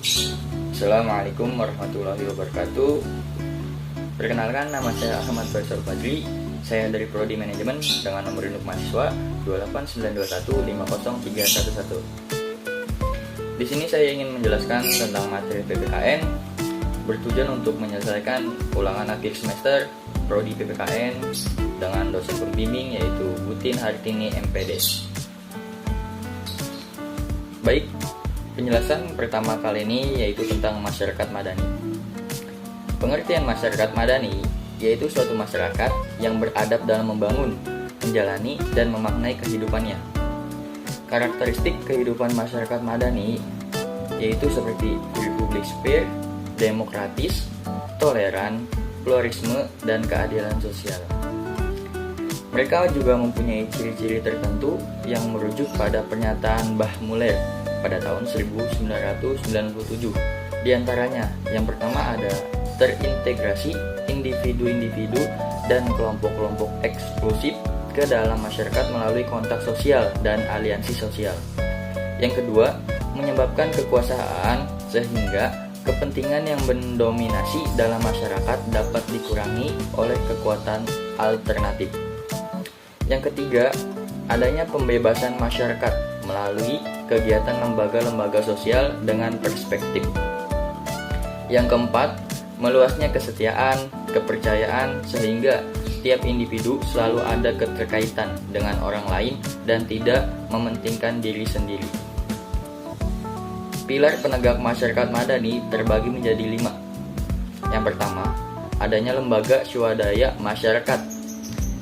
Assalamualaikum warahmatullahi wabarakatuh. Perkenalkan, nama saya Ahmad Faisal Fadli. Saya dari Prodi Manajemen dengan nomor induk mahasiswa 289215031. Di sini saya ingin menjelaskan tentang materi PPKN bertujuan untuk menyelesaikan ulangan akhir semester Prodi PPKN dengan dosen pembimbing yaitu Butin Hartini MPD. Baik, penjelasan pertama kali ini yaitu tentang masyarakat madani. Pengertian masyarakat madani yaitu suatu masyarakat yang beradab dalam membangun, menjalani, dan memaknai kehidupannya. Karakteristik kehidupan masyarakat madani yaitu seperti public sphere, demokratis, toleran, pluralisme, dan keadilan sosial. Mereka juga mempunyai ciri-ciri tertentu yang merujuk pada pernyataan Mbah Muller pada tahun 1997. Di antaranya, yang pertama ada terintegrasi individu-individu dan kelompok-kelompok eksklusif ke dalam masyarakat melalui kontak sosial dan aliansi sosial. Yang kedua, menyebabkan kekuasaan sehingga kepentingan yang mendominasi dalam masyarakat dapat dikurangi oleh kekuatan alternatif. Yang ketiga, adanya pembebasan masyarakat melalui kegiatan lembaga-lembaga sosial dengan perspektif. Yang keempat, meluasnya kesetiaan, kepercayaan sehingga setiap individu selalu ada keterkaitan dengan orang lain dan tidak mementingkan diri sendiri. Pilar penegak masyarakat madani terbagi menjadi 5. Yang pertama, adanya lembaga swadaya masyarakat.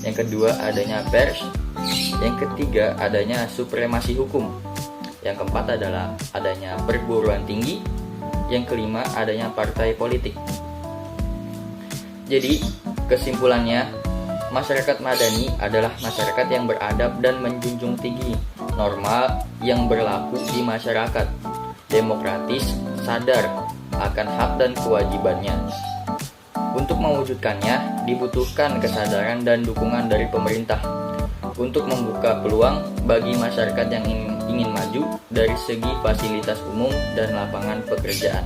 Yang kedua, adanya pers. Yang ketiga, adanya supremasi hukum. Yang keempat adalah adanya perguruan tinggi. Yang kelima, adanya partai politik. Jadi, kesimpulannya, masyarakat madani adalah masyarakat yang beradab dan menjunjung tinggi norma yang berlaku di masyarakat, demokratis, sadar akan hak dan kewajibannya. Untuk mewujudkannya, dibutuhkan kesadaran dan dukungan dari pemerintah untuk membuka peluang bagi masyarakat yang ingin maju dari segi fasilitas umum dan lapangan pekerjaan.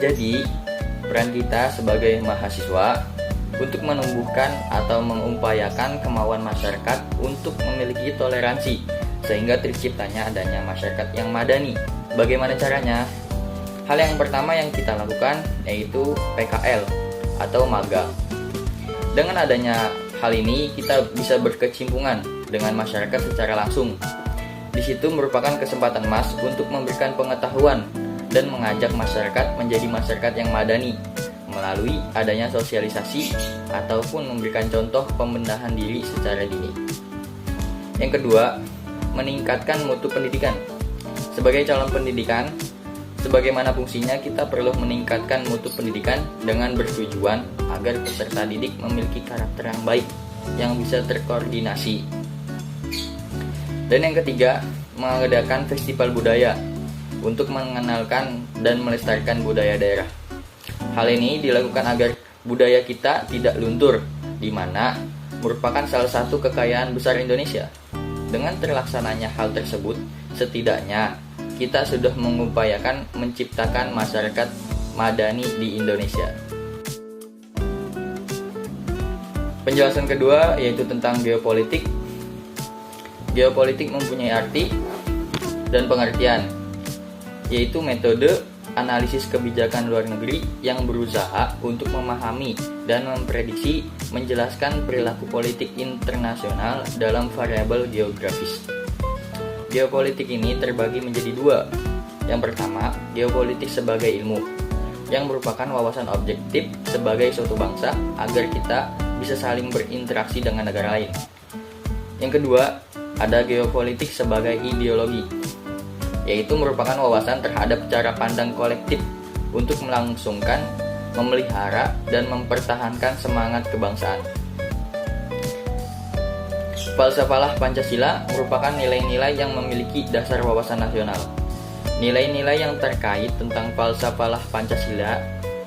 Jadi, peran kita sebagai mahasiswa untuk menumbuhkan atau mengupayakan kemauan masyarakat untuk memiliki toleransi sehingga terciptanya adanya masyarakat yang madani. Bagaimana caranya? Hal yang pertama yang kita lakukan yaitu PKL atau magang. Dengan adanya hal ini kita bisa berkecimpungan dengan masyarakat secara langsung. Di situ merupakan kesempatan emas untuk memberikan pengetahuan dan mengajak masyarakat menjadi masyarakat yang madani melalui adanya sosialisasi ataupun memberikan contoh pembenahan diri secara dini. Yang kedua, meningkatkan mutu pendidikan. Sebagai calon pendidikan, sebagaimana fungsinya kita perlu meningkatkan mutu pendidikan dengan bertujuan agar peserta didik memiliki karakter yang baik yang bisa terkoordinasi. Dan yang ketiga, mengadakan festival budaya untuk mengenalkan dan melestarikan budaya daerah. Hal ini dilakukan agar budaya kita tidak luntur, di mana merupakan salah satu kekayaan besar Indonesia. Dengan terlaksananya hal tersebut, setidaknya kita sudah mengupayakan menciptakan masyarakat madani di Indonesia. Penjelasan kedua yaitu tentang geopolitik. Geopolitik mempunyai arti dan pengertian, yaitu metode analisis kebijakan luar negeri yang berusaha untuk memahami dan memprediksi menjelaskan perilaku politik internasional dalam variabel geografis. Geopolitik ini terbagi menjadi 2. Yang pertama, geopolitik sebagai ilmu, yang merupakan wawasan objektif sebagai suatu bangsa agar kita bisa saling berinteraksi dengan negara lain. Yang kedua, ada geopolitik sebagai ideologi, yaitu merupakan wawasan terhadap cara pandang kolektif untuk melangsungkan, memelihara, dan mempertahankan semangat kebangsaan. Falsafah Pancasila merupakan nilai-nilai yang memiliki dasar wawasan nasional. Nilai-nilai yang terkait tentang falsafah Pancasila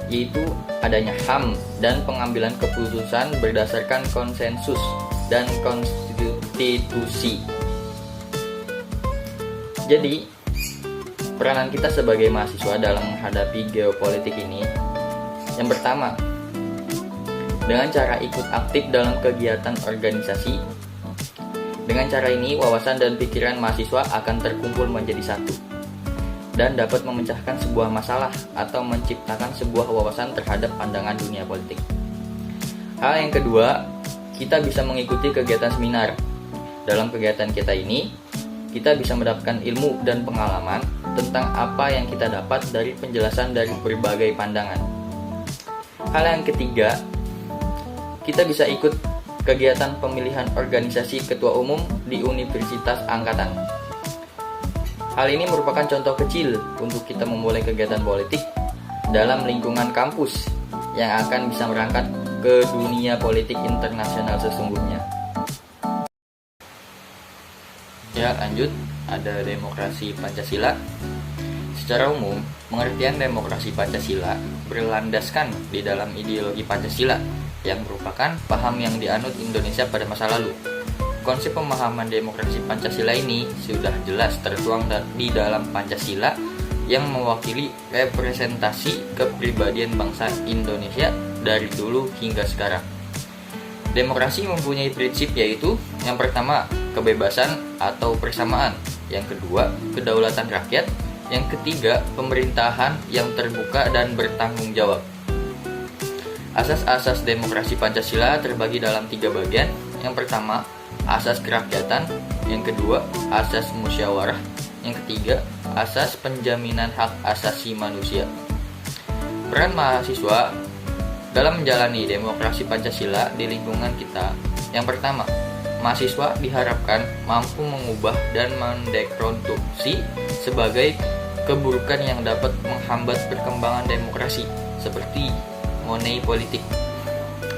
yaitu adanya HAM dan pengambilan keputusan berdasarkan konsensus dan konstitusi. Jadi, peranan kita sebagai mahasiswa dalam menghadapi geopolitik ini, yang pertama, dengan cara ikut aktif dalam kegiatan organisasi. Dengan cara ini, wawasan dan pikiran mahasiswa akan terkumpul menjadi satu dan dapat memecahkan sebuah masalah atau menciptakan sebuah wawasan terhadap pandangan dunia politik. Hal yang kedua, kita bisa mengikuti kegiatan seminar. Dalam kegiatan kita ini, kita bisa mendapatkan ilmu dan pengalaman tentang apa yang kita dapat dari penjelasan dari berbagai pandangan. Hal yang ketiga, kita bisa ikut kegiatan pemilihan organisasi ketua umum di Universitas Angkatan. Hal ini merupakan contoh kecil untuk kita memulai kegiatan politik dalam lingkungan kampus yang akan bisa merangkak ke dunia politik internasional sesungguhnya. Ya, lanjut, ada demokrasi Pancasila. Secara umum, pengertian demokrasi Pancasila berlandaskan di dalam ideologi Pancasila yang merupakan paham yang dianut Indonesia pada masa lalu. Konsep pemahaman demokrasi Pancasila ini sudah jelas tertuang di dalam Pancasila yang mewakili representasi kepribadian bangsa Indonesia dari dulu hingga sekarang. Demokrasi mempunyai prinsip yaitu yang pertama, kebebasan atau persamaan, yang kedua, kedaulatan rakyat, yang ketiga, pemerintahan yang terbuka dan bertanggung jawab. Asas-asas demokrasi Pancasila terbagi dalam 3 bagian. Yang pertama, asas kerakyatan. Yang kedua, asas musyawarah. Yang ketiga, asas penjaminan hak asasi manusia. Peran mahasiswa dalam menjalani demokrasi Pancasila di lingkungan kita. Yang pertama, mahasiswa diharapkan mampu mengubah dan mendekonstruksi sebagai keburukan yang dapat menghambat perkembangan demokrasi, seperti money politik.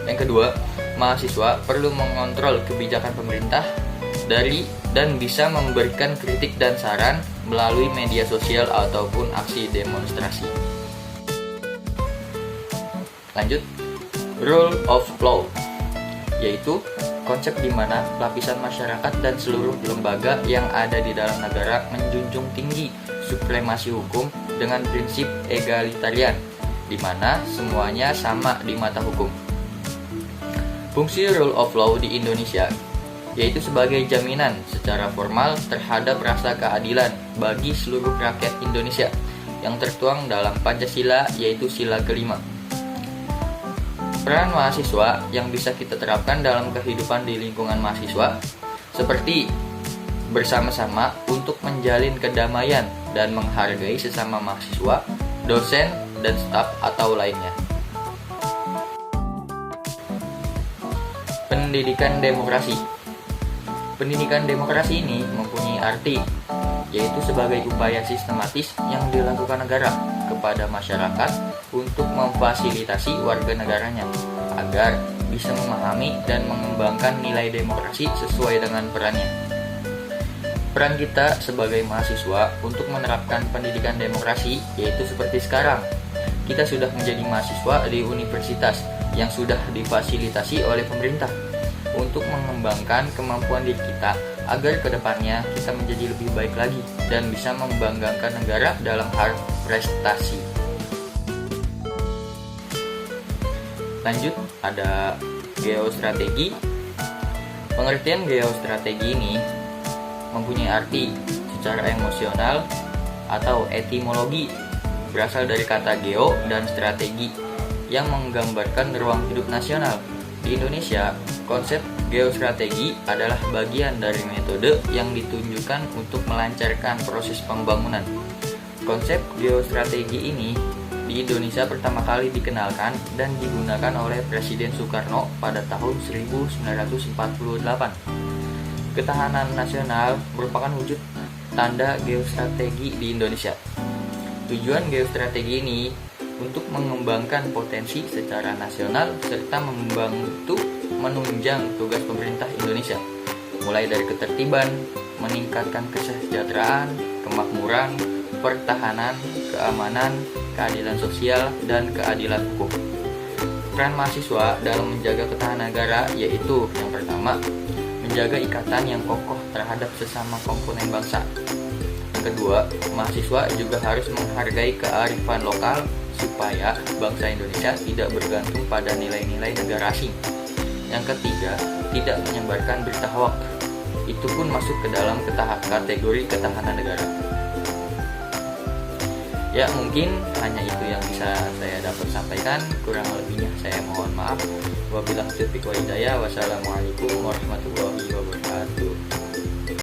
Yang kedua, mahasiswa perlu mengontrol kebijakan pemerintah dan bisa memberikan kritik dan saran melalui media sosial ataupun aksi demonstrasi. Lanjut, rule of law, yaitu konsep di mana lapisan masyarakat dan seluruh lembaga yang ada di dalam negara menjunjung tinggi supremasi hukum dengan prinsip egalitarian, di mana semuanya sama di mata hukum. Fungsi rule of law di Indonesia yaitu sebagai jaminan secara formal terhadap rasa keadilan bagi seluruh rakyat Indonesia yang tertuang dalam Pancasila, yaitu sila kelima. Peran mahasiswa yang bisa kita terapkan dalam kehidupan di lingkungan mahasiswa seperti bersama-sama untuk menjalin kedamaian dan menghargai sesama mahasiswa, dosen, dan staf atau lainnya. Pendidikan demokrasi. Pendidikan demokrasi ini mempunyai arti, yaitu sebagai upaya sistematis yang dilakukan negara kepada masyarakat untuk memfasilitasi warga negaranya agar bisa memahami dan mengembangkan nilai demokrasi sesuai dengan perannya. Peran kita sebagai mahasiswa untuk menerapkan pendidikan demokrasi yaitu seperti sekarang. Kita sudah menjadi mahasiswa di universitas yang sudah difasilitasi oleh pemerintah untuk mengembangkan kemampuan diri kita agar kedepannya kita menjadi lebih baik lagi dan bisa membanggakan negara dalam hal prestasi. Lanjut, ada geostrategi. Pengertian geostrategi ini mempunyai arti secara emosional atau etimologi, berasal dari kata geo dan strategi yang menggambarkan ruang hidup nasional. Di Indonesia, konsep geostrategi adalah bagian dari metode yang ditunjukkan untuk melancarkan proses pembangunan. Konsep geostrategi ini di Indonesia pertama kali dikenalkan dan digunakan oleh Presiden Soekarno pada tahun 1948. Ketahanan nasional merupakan wujud tanda geostrategi di Indonesia. Tujuan geostrategi ini untuk mengembangkan potensi secara nasional serta membantu menunjang tugas pemerintah Indonesia, mulai dari ketertiban, meningkatkan kesejahteraan, kemakmuran, pertahanan, keamanan, keadilan sosial, dan keadilan hukum. Peran mahasiswa dalam menjaga ketahanan negara yaitu yang pertama, menjaga ikatan yang kokoh terhadap sesama komponen bangsa. Yang kedua, mahasiswa juga harus menghargai kearifan lokal supaya bangsa Indonesia tidak bergantung pada nilai-nilai negara asing. Yang ketiga, tidak menyebarkan berita hoax. Itu pun masuk ke dalam kategori ketahanan negara. Ya, mungkin hanya itu yang bisa saya dapat sampaikan. Kurang lebihnya saya mohon maaf. Wabillahi taufiq wal hidayah. Wassalamualaikum warahmatullahi wabarakatuh.